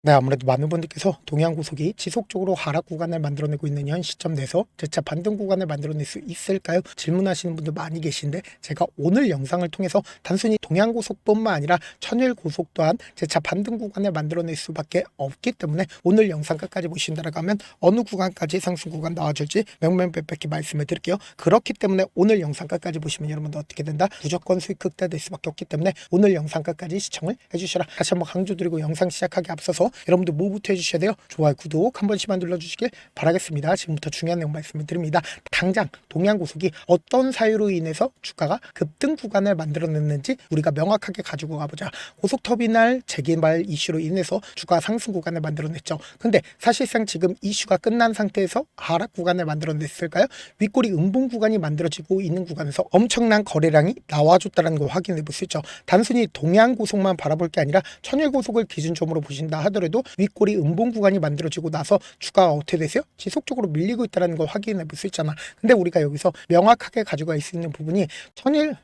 네, 아무래도 많은 분들께서 동해안고속이 지속적으로 하락 구간을 만들어내고 있는 현 시점 내서 재차 반등 구간을 만들어낼 수 있을까요? 질문하시는 분들 많이 계신데, 제가 오늘 영상을 통해서 단순히 동해안고속뿐만 아니라 천일고속 또한 재차 반등 구간을 만들어낼 수밖에 없기 때문에 오늘 영상 끝까지 보신다라고 하면 어느 구간까지 상승 구간 나와줄지 명명백백히 말씀을 드릴게요. 그렇기 때문에 오늘 영상 끝까지 보시면 여러분들 어떻게 된다? 무조건 수익 극대화될 수밖에 없기 때문에 오늘 영상 끝까지 시청을 해주셔라. 다시 한번 강조드리고 영상 시작하기 앞서서 여러분들 뭐부터 해주셔야 돼요? 좋아요, 구독 한 번씩만 눌러주시길 바라겠습니다. 지금부터 중요한 내용 말씀을 드립니다. 당장 동해안고속이 어떤 사유로 인해서 주가가 급등 구간을 만들어냈는지 우리가 명확하게 가지고 가보자. 고속터미널 재개발 이슈로 인해서 주가 상승 구간을 만들어냈죠. 근데 사실상 지금 이슈가 끝난 상태에서 하락 구간을 만들어냈을까요? 윗꼬리 음봉 구간이 만들어지고 있는 구간에서 엄청난 거래량이 나와줬다는 걸 확인해 볼 수 있죠. 단순히 동해안고속만 바라볼 게 아니라 천일고속을 기준점으로 보신다 하더라도 윗꼬리 음봉 구간이 만들어지고 나서 주가가 어떻게 되세요? 지속적으로 밀리고 있다는 걸 확인해 볼 수 있잖아. 근데 우리가 여기서 명확하게 가져갈 수 있는 부분이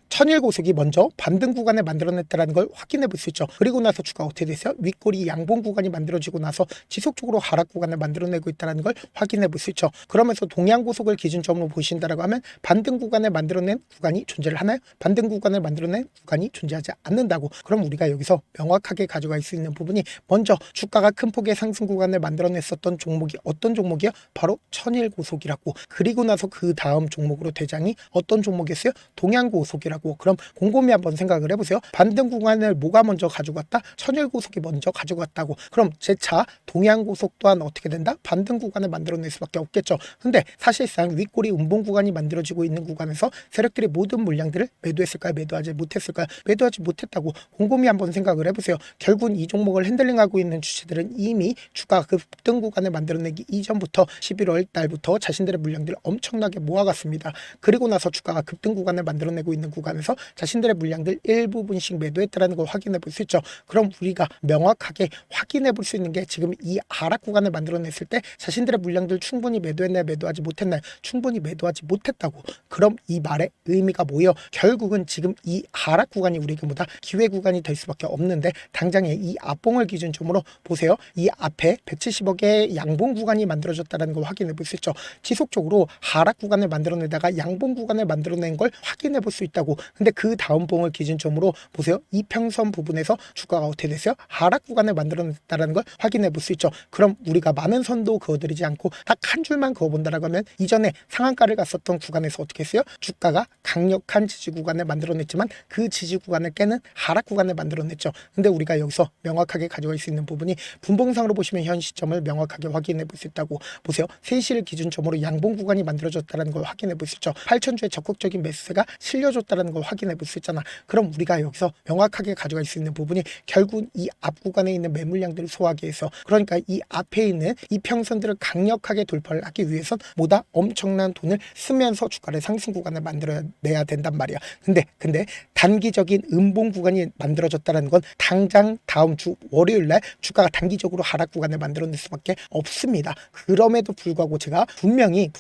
천일고속이 먼저 반등 구간을 만들어냈다는 걸 확인해 볼 수 있죠. 그리고 나서 주가 어떻게 됐어요? 윗꼬리 양봉 구간이 만들어지고 나서 지속적으로 하락 구간을 만들어내고 있다는 걸 확인해 볼 수 있죠. 그러면서 동해안고속을 기준점으로 보신다라고 하면 반등 구간을 만들어낸 구간이 존재를 하나요? 반등 구간을 만들어낸 구간이 존재하지 않는다고. 그럼 우리가 여기서 명확하게 가져갈 수 있는 부분이 먼저 주가가 큰 폭의 상승 구간을 만들어냈었던 종목이 어떤 종목이요? 바로 천일고속이라고. 그리고 나서 그 다음 종목으로 대장이 어떤 종목이었어요? 동해안고속이라고. 그럼 곰곰이 한번 생각을 해보세요. 반등 구간을 뭐가 먼저 가지고 왔다? 천일고속이 먼저 가지고 왔다고. 그럼 재차 동해안고속 또한 어떻게 된다? 반등 구간을 만들어낼 수밖에 없겠죠. 근데 사실상 윗꼬리 음봉 구간이 만들어지고 있는 구간에서 세력들이 모든 물량들을 매도했을까요? 매도하지 못했을까요? 매도하지 못했다고. 곰곰이 한번 생각을 해보세요. 결국 이 종목을 핸들링하고 있는 주체들은 이미 주가 급등 구간을 만들어내기 이전부터 11월 달부터 자신들의 물량들을 엄청나게 모아갔습니다. 그리고 나서 주가가 급등 구간을 만들어내고 있는 구간에서 자신들의 물량들 일부분씩 매도했다는 걸 확인해 볼 수 있죠. 그럼 우리가 명확하게 확인해 볼 수 있는 게 지금 이 하락 구간을 만들어냈을 때 자신들의 물량들 충분히 매도했나요? 매도하지 못했나요? 충분히 매도하지 못했다고. 그럼 이 말의 의미가 뭐예요? 결국은 지금 이 하락 구간이 우리에게보다 기회 구간이 될 수밖에 없는데, 당장에 이 앞봉을 기준점으로 보세요. 이 앞에 170억의 양봉 구간이 만들어졌다는 걸 확인해 볼 수 있죠. 지속적으로 하락 구간을 만들어내다가 양봉 구간을 만들어낸 걸 확인해 볼 수 있다고. 근데 그 다음 봉을 기준점으로 보세요. 이평선 부분에서 주가가 어떻게 됐어요? 하락 구간을 만들어냈다는 걸 확인해 볼 수 있죠. 그럼 우리가 많은 선도 그어드리지 않고 딱 한 줄만 그어본다라고 하면, 이전에 상한가를 갔었던 구간에서 어떻게 했어요? 주가가 강력한 지지 구간을 만들어냈지만 그 지지 구간을 깨는 하락 구간을 만들어냈죠. 근데 우리가 여기서 명확하게 가져갈 수 있는 부분이, 분봉상으로 보시면 현 시점을 명확하게 확인해 볼 수 있다고. 보세요. 3시를 기준점으로 양봉 구간이 만들어졌다는 걸 확인해 볼 수 있죠. 8천주의 적극적인 매수세가 실려줬다는 걸 확인해 볼 수 있잖아. 그럼 우리가 여기서 명확하게 가져갈 수 있는 부분이, 결국 이 앞 구간에 있는 매물량들을 소화하기 위해서, 그러니까 이 앞에 있는 이평선들을 강력하게 돌파를 하기 위해선 뭐다? 엄청난 돈을 쓰면서 주가를 상승 구간을 만들어내야 된단 말이야. 근데 단기적인 음봉 구간이 만들어졌다는 건 당장 다음 주 월요일날 주가가 단기적으로 하락 구간을 만들어낼 수밖에 없습니다. 그럼에도 불구하고 제가 분명히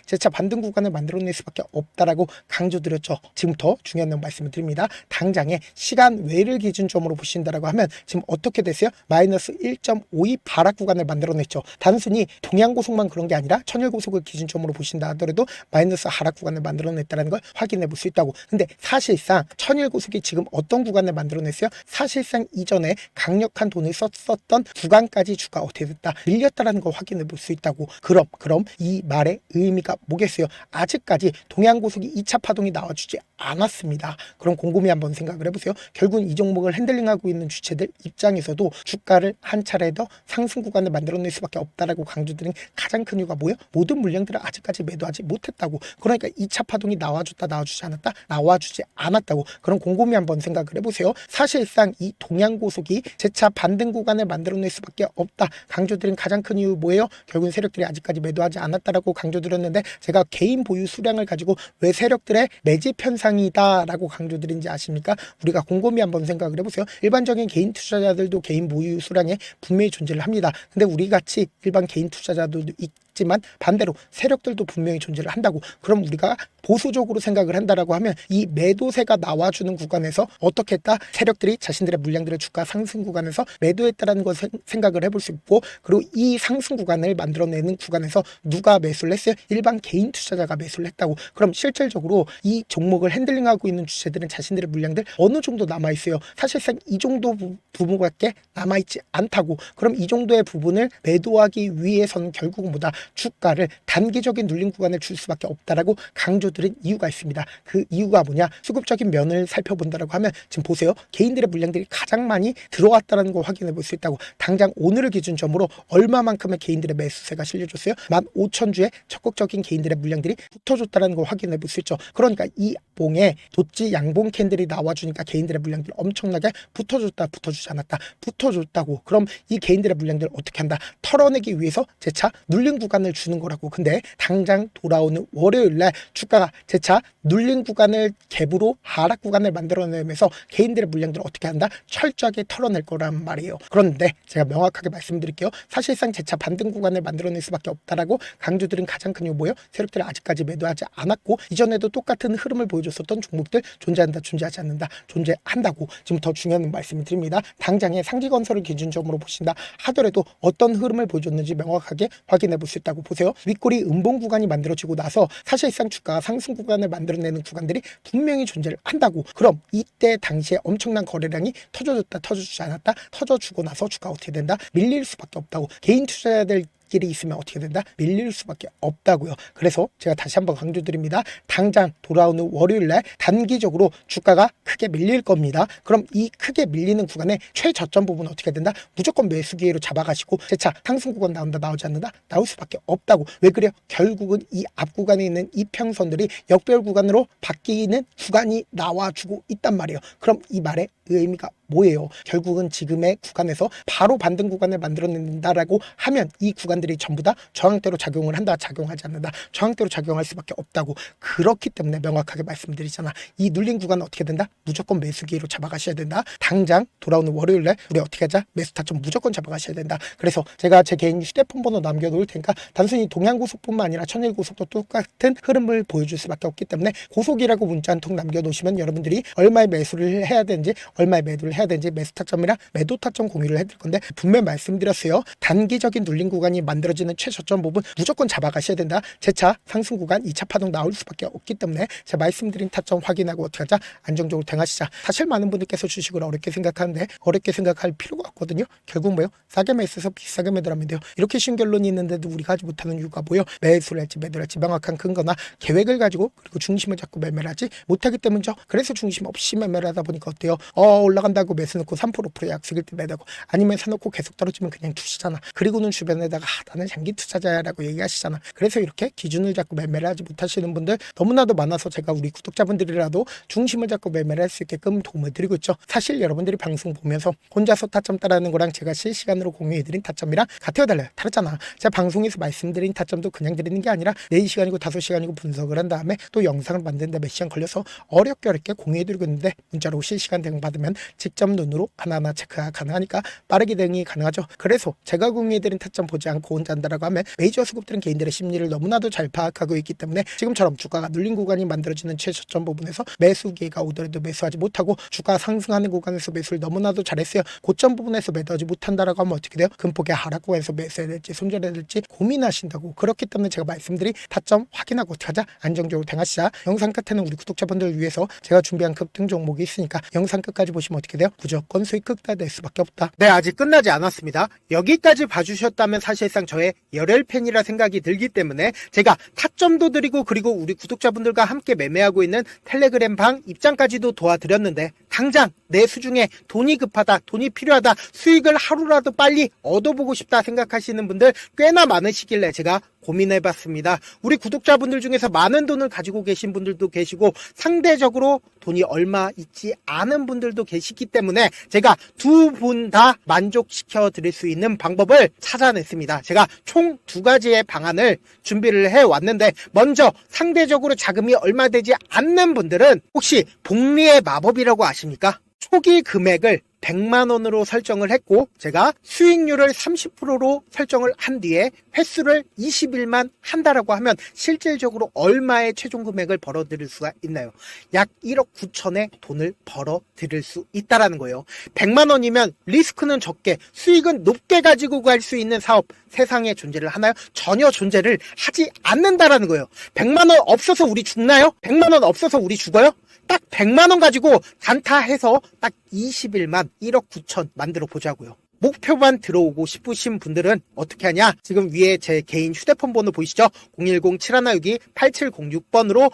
재차 반등 구간을 만들어낼 수밖에 없다라고 강조드렸죠. 지금부터 중요한 내용 말씀을 드립니다. 당장에 시간 외를 기준점으로 보신다라고 하면 지금 어떻게 됐어요? 마이너스 1.52 하락 구간을 만들어냈죠. 단순히 동해안고속만 그런 게 아니라 천일고속을 기준점으로 보신다 하더라도 마이너스 하락 구간을 만들어냈다는 걸 확인해 볼 수 있다고. 근데 사실상 천일고속이 지금 어떤 구간을 만들어냈어요? 사실상 이전에 강력한 돈을 썼었던 구간까지 주가 어떻게 됐다? 밀렸다는 걸 확인해 볼 수 있다고. 그럼 이 말의 의미가 뭐겠어요? 아직까지 동해안고속이 2차 파동이 나와주지 않았습니다. 그럼 곰곰이 한번 생각을 해보세요. 결국 이 종목을 핸들링하고 있는 주체들 입장에서도 주가를 한 차례 더 상승 구간을 만들어낼 수밖에 없다라고 강조드린 가장 큰 이유가 뭐예요? 모든 물량들을 아직까지 매도하지 못했다고. 그러니까 2차 파동이 나와줬다, 나와주지 않았다? 나와주지 않았다고. 그럼 곰곰이 한번 생각을 해보세요. 사실상 이 동해안고속이 재차 반등 구간을 만들어낼 수밖에 없다 강조드린 가장 큰 이유 뭐예요? 결국은 세력들이 아직까지 매도하지 않았다라고 강조드렸는데, 제가 개인 보유 수량을 가지고 왜 세력들의 매집 현상이다 라고 강조드린지 아십니까? 우리가 곰곰이 한번 생각을 해보세요. 일반적인 개인 투자자들도 개인 보유 수량에 분명히 존재를 합니다. 근데 우리 같이 일반 개인 투자자들도 하지만 반대로 세력들도 분명히 존재를 한다고. 그럼 우리가 보수적으로 생각을 한다라고 하면 이 매도세가 나와주는 구간에서 어떻게 했다? 세력들이 자신들의 물량들을 주가 상승 구간에서 매도했다라는 것을 생각을 해볼 수 있고, 그리고 이 상승 구간을 만들어내는 구간에서 누가 매수를 했어요? 일반 개인 투자자가 매수를 했다고. 그럼 실질적으로 이 종목을 핸들링하고 있는 주체들은 자신들의 물량들 어느 정도 남아있어요? 사실상 이 정도 부분밖에 남아있지 않다고. 그럼 이 정도의 부분을 매도하기 위해서는 결국은 뭐다? 주가를 단기적인 눌림 구간을 줄 수밖에 없다라고 강조드린 이유가 있습니다. 그 이유가 뭐냐? 수급적인 면을 살펴본다라고 하면 지금 보세요. 개인들의 물량들이 가장 많이 들어왔다는 걸 확인해 볼 수 있다고. 당장 오늘을 기준점으로 얼마만큼의 개인들의 매수세가 실려줬어요? 15,000주의 적극적인 개인들의 물량들이 붙어줬다는 걸 확인해 볼 수 있죠. 그러니까 이 봉에 도치 양봉 캔들이 나와주니까 개인들의 물량들이 엄청나게 붙어줬다, 붙어주지 않았다, 붙어줬다고. 그럼 이 개인들의 물량들을 어떻게 한다? 털어내기 위해서 재차 눌린 구간을 주는 거라고. 근데 당장 돌아오는 월요일날 주가가 재차 눌린 구간을 갭으로 하락 구간을 만들어내면서 개인들의 물량들을 어떻게 한다? 철저하게 털어낼 거란 말이에요. 그런데 제가 명확하게 말씀드릴게요. 사실상 재차 반등 구간을 만들어낼 수밖에 없다라고 강조드린 가장 큰 이유 뭐예요? 세력들이 아직까지 매도하지 않았고, 이전에도 똑같은 흐름을 보여줬었던 종목들 존재한다, 존재하지 않는다, 존재한다고. 지금 더 중요한 말씀을 드립니다. 당장의 상기건설을 기준점으로 보신다 하더라도 어떤 흐름을 보여줬는지 명확하게 확인해 볼 수 있다고. 보세요. 윗꼬리 음봉 구간이 만들어지고 나서 사실상 주가 상승 구간을 만들어내는 구간들이 분명히 존재를 한다고. 그럼 이때 당시에 엄청난 거래량이 터져줬다, 터져주지 않았다, 터져주고 나서 주가 어떻게 된다? 밀릴 수밖에 없다고. 개인 투자자들 길이 있으면 어떻게 된다? 밀릴 수밖에 없다고요. 그래서 제가 다시 한번 강조드립니다. 당장 돌아오는 월요일날 단기적으로 주가가 크게 밀릴 겁니다. 그럼 이 크게 밀리는 구간에 최저점 부분 어떻게 된다? 무조건 매수 기회로 잡아가시고 재차 상승 구간 나온다, 나오지 않는다? 나올 수밖에 없다고. 왜 그래요? 결국은 이 앞 구간에 있는 이평선들이 역별 구간으로 바뀌는 구간이 나와주고 있단 말이에요. 그럼 이 말의 의미가 뭐예요? 결국은 지금의 구간에서 바로 반등 구간을 만들어낸다라고 하면 이 구간들이 전부 다 저항대로 작용을 한다, 작용하지 않는다, 저항대로 작용할 수밖에 없다고. 그렇기 때문에 명확하게 말씀드리잖아. 이 눌린 구간은 어떻게 된다? 무조건 매수 기회로 잡아가셔야 된다. 당장 돌아오는 월요일날 우리 어떻게 하자? 매수 타점 무조건 잡아가셔야 된다. 그래서 제가 제 개인 휴대폰 번호 남겨놓을 테니까 단순히 동양고속뿐만 아니라 천일고속도 똑같은 흐름을 보여줄 수밖에 없기 때문에 고속이라고 문자 한 통 남겨놓으시면 여러분들이 얼마의 매수를 해야 되는지, 얼마의 매도를 해야 되는지 매수 타점이랑 매도 타점 공유를 해드릴 건데, 분명히 말씀드렸어요. 단기적인 눌린 구간이 만들어지는 최저점 부분 무조건 잡아가셔야 된다. 재차 상승 구간 2차 파동 나올 수밖에 없기 때문에 제가 말씀드린 타점 확인하고 어떻게 하자? 안정적으로 대응하시자. 사실 많은 분들께서 주식을 어렵게 생각하는데 어렵게 생각할 필요가 없거든요. 결국 뭐예요? 싸게 매수해서 비싸게 매도하면 돼요. 이렇게 쉬운 결론이 있는데도 우리가 하지 못하는 이유가 뭐예요? 매수를 할지 매도를 할지 명확한 근거나 계획을 가지고, 그리고 중심을 잡고 매매를 하지 못하기 때문이죠. 그래서 중심 없이 매매를 하다 보니까 어때요? 올라간다고 매수 넣고 3% 5% 약속일 때 매다고, 아니면 사놓고 계속 떨어지면 그냥 두시잖아. 그리고는 주변에다가 나는 장기 투자자라고 얘기하시잖아. 그래서 이렇게 기준을 잡고 매매를 하지 못하시는 분들 너무나도 많아서 제가 우리 구독자분들이라도 중심을 잡고 매매를 할 수 있게끔 도움을 드리고 있죠. 사실 여러분들이 방송 보면서 혼자서 타점 따라하는 거랑 제가 실시간으로 공유해드린 타점이랑 같아요, 달라요? 다르잖아. 제가 방송에서 말씀드린 타점도 그냥 드리는 게 아니라 4시간이고 5시간이고 분석을 한 다음에 또 영상을 만드는데 몇 시간 걸려서 어렵게 공유해드리고 있는데, 문자로 실시간 대응 받으면 직접 눈으로 하나하나 체크가 가능하니까 빠르게 대응이 가능하죠. 그래서 제가 공유해드린 타점 보지 않고 혼자 한다라고 하면 메이저 수급들은 개인들의 심리를 너무나도 잘 파악하고 있기 때문에 지금처럼 주가가 눌린 구간이 만들어지는 최저점 부분에서 매수 기회가 오더라도 매수하지 못하고, 주가 상승하는 구간에서 매수를 너무나도 잘했어요. 고점 부분에서 매도하지 못한다라고 하면 어떻게 돼요? 금폭의 하락 구간에서 매수해야 될지 손절해야 될지 고민하신다고. 그렇기 때문에 제가 말씀드린 타점 확인하고 어떻게 하자? 안정적으로 대응하시자. 영상 끝에는 우리 구독자분들을 위해서 제가 준비한 급등 종목이 있으니까 영상 끝까지 보시면 어떻게 돼요? 무조건 수익 극대화될 수밖에 없다. 네, 아직 끝나지 않았습니다. 여기까지 봐주셨다면 사실상 저의 열혈 팬이라 생각이 들기 때문에 제가 타점도 드리고, 그리고 우리 구독자분들과 함께 매매하고 있는 텔레그램 방 입장까지도 도와드렸는데, 당장 내 수중에 돈이 급하다, 돈이 필요하다, 수익을 하루라도 빨리 얻어보고 싶다 생각하시는 분들 꽤나 많으시길래 제가 고민해봤습니다. 우리 구독자분들 중에서 많은 돈을 가지고 계신 분들도 계시고 상대적으로 돈이 얼마 있지 않은 분들도 계시기 때문에 제가 두 분 다 만족시켜 드릴 수 있는 방법을 찾아냈습니다. 제가 총 2가지의 방안을 준비를 해왔는데, 먼저 상대적으로 자금이 얼마 되지 않는 분들은 혹시 복리의 마법이라고 아십니까? 초기 금액을 100만 원으로 설정을 했고 제가 수익률을 30%로 설정을 한 뒤에 횟수를 20일만 한다라고 하면 실질적으로 얼마의 최종 금액을 벌어들일 수가 있나요? 약 1억 9천의 돈을 벌어들일 수 있다라는 거예요. 100만 원이면 리스크는 적게 수익은 높게 가지고 갈 수 있는 사업 세상에 존재를 하나요? 전혀 존재를 하지 않는다라는 거예요. 100만 원 없어서 우리 죽나요? 100만 원 없어서 우리 죽어요? 딱 100만 원 가지고 단타해서 딱 20일만 1억 9천 만들어 보자고요. 목표만 들어오고 싶으신 분들은 어떻게 하냐? 지금 위에 제 개인 휴대폰 번호 보이시죠? 010-7162-8706번으로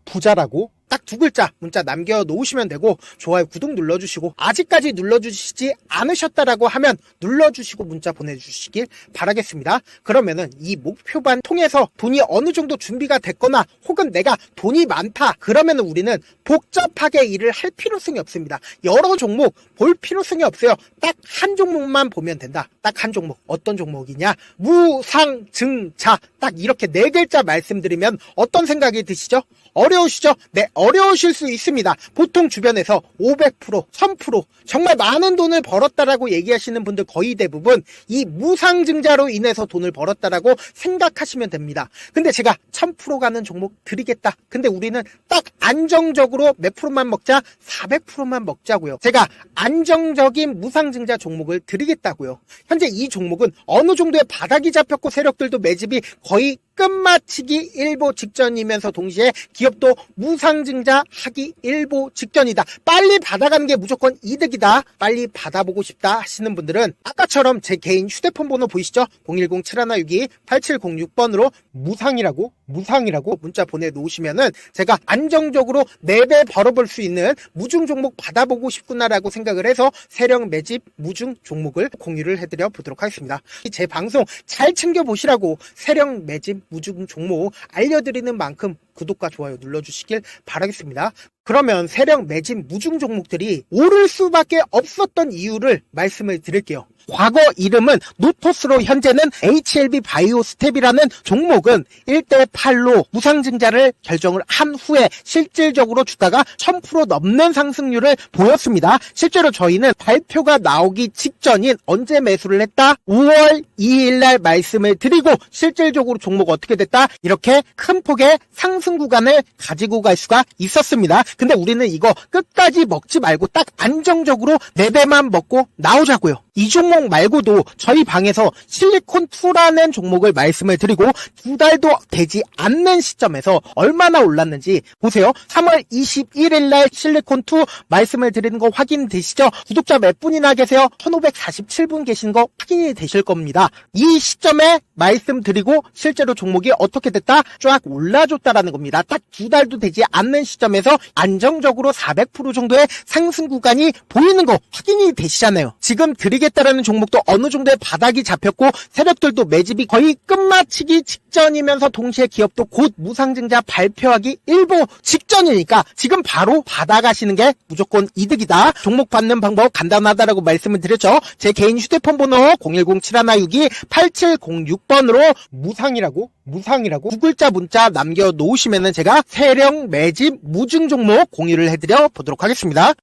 부자라고 딱 두 글자 문자 남겨놓으시면 되고 좋아요, 구독 눌러주시고 아직까지 눌러주시지 않으셨다라고 하면 눌러주시고 문자 보내주시길 바라겠습니다. 그러면은 이 목표반 통해서 돈이 어느 정도 준비가 됐거나 혹은 내가 돈이 많다 그러면은 우리는 복잡하게 일을 할 필요성이 없습니다. 여러 종목 볼 필요성이 없어요. 딱 한 종목만 보면 된다. 딱 한 종목. 어떤 종목이냐? 무상증자. 딱 이렇게 네 글자 말씀드리면 어떤 생각이 드시죠? 어려우시죠? 네, 어려우실 수 있습니다. 보통 주변에서 500%, 1000% 정말 많은 돈을 벌었다라고 얘기하시는 분들 거의 대부분 이 무상증자로 인해서 돈을 벌었다라고 생각하시면 됩니다. 근데 제가 1000% 가는 종목 드리겠다. 근데 우리는 딱 안정적으로 몇 프로만 먹자? 400%만 먹자고요. 제가 안정적인 무상증자 종목을 드리겠다고요. 현재 이 종목은 어느 정도의 바닥이 잡혔고 세력들도 매집이 거의 끝마치기 일보 직전이면서 동시에 기업도 무상증자 하기 일보 직전이다. 빨리 받아가는 게 무조건 이득이다. 빨리 받아보고 싶다 하시는 분들은 아까처럼 제 개인 휴대폰 번호 보이시죠? 010-7162-8706번으로 무상이라고 문자 보내놓으시면은 제가 안정적으로 4배 벌어볼 수 있는 무중 종목 받아보고 싶구나라고 생각을 해서 세력 매집 무중 종목을 공유를 해드려 보도록 하겠습니다. 제 방송 잘 챙겨보시라고 세력 매집 무중 종목 알려드리는 만큼 구독과 좋아요 눌러주시길 바라겠습니다. 그러면 세력 매집 무중 종목들이 오를 수밖에 없었던 이유를 말씀을 드릴게요. 과거 이름은 노토스로 현재는 HLB 바이오스텝이라는 종목은 1대8로 무상증자를 결정을 한 후에 실질적으로 주가가 1000% 넘는 상승률을 보였습니다. 실제로 저희는 발표가 나오기 직전인 언제 매수를 했다? 5월 2일날 말씀을 드리고 실질적으로 종목 어떻게 됐다? 이렇게 큰 폭의 상승 구간을 가지고 갈 수가 있었습니다. 근데 우리는 이거 끝까지 먹지 말고 딱 안정적으로 4배만 먹고 나오자고요. 이 종목 말고도 저희 방에서 실리콘2라는 종목을 말씀을 드리고 2달도 되지 않는 시점에서 얼마나 올랐는지 보세요. 3월 21일 날 실리콘2 말씀을 드리는 거 확인되시죠? 구독자 몇 분이나 계세요? 1547분 계신 거 확인이 되실 겁니다. 이 시점에 말씀드리고 실제로 종목이 어떻게 됐다? 쫙 올라줬다라는 겁니다. 딱 2달도 되지 않는 시점에서 안정적으로 400% 정도의 상승 구간이 보이는 거 확인이 되시잖아요. 지금 드리겠다라는 종목도 어느 정도의 바닥이 잡혔고 세력들도 매집이 거의 끝마치기 직전이면서 동시에 기업도 곧 무상증자 발표하기 일보 직전이니까 지금 바로 받아가시는 게 무조건 이득이다. 종목 받는 방법 간단하다라고 말씀을 드렸죠. 제 개인 휴대폰 번호 010-7162-8706번으로 무상이라고 두 글자 문자 남겨놓으시면은 제가 세력 매집 무중 종목 공유를 해드려 보도록 하겠습니다.